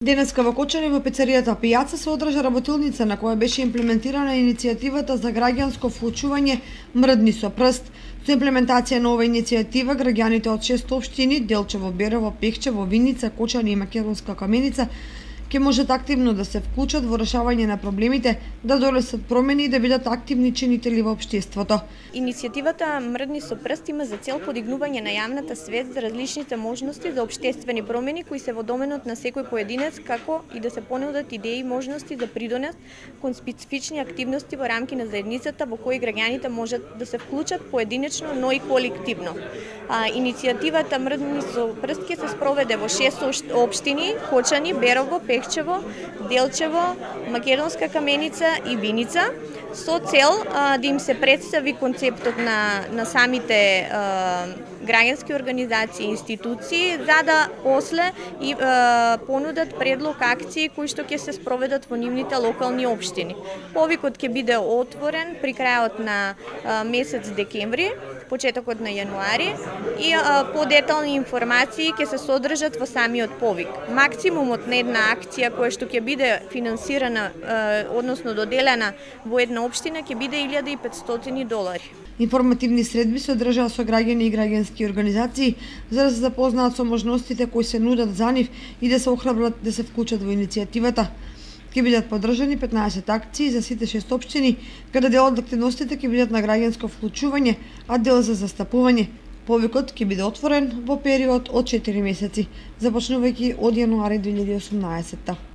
Денеска во Кочани во пицеријата Пијаца се одржа работилница на која беше имплементирана иницијативата за граѓанско вклучување Мрдни со прст. Со имплементација на оваа иницијатива граѓаните од 6 општини Делчево, Берово, Пехчево, Виница, Кочани и Македонска Каменица ќе можат активно да се вклучат во решавање на проблемите, да донесат промени и да бидат активни чинители во општеството. Иницијативата Мрдни со прст има за цел подигнување на јавната свест за различните можности за општествени промени кои се во доменот на секој поединец, како и да се понудат идеи и можности за придонес кон специфични активности во рамки на заедницата во кои граѓаните можат да се вклучат поединечно, но и колективно. Иницијативата Мрдни со прст ќе се спроведе во 6 општини: Кочани, Берово, Пехчево, Делчево, Македонска Каменица и Виница, со цел да им се представи концептот на самите граѓански организации и институции, за да после и понудат предлог акции кои што ќе се спроведат во нивните локални општини. Повикот ќе биде отворен при крајот на месец декември, почетокот на јануари, и подетални информации ќе се содржат во самиот повик. Максимумот на една акција која што ќе биде финансирана, односно доделена во една општина, ќе биде $1.500. Информативни средби се одржаа со граѓани и граѓански организации за да се запознаат со можностите кои се нудат за нив и да се охрабрат да се вклучат во иницијативата. Ќе бидат подржани 15 акции за сите 6 општини, каде дел од активностите ќе бидат на граѓанско вклучување, а дел за застапување. Повикот ќе биде отворен во период од 4 месеци, започнувајќи од јануари 2018.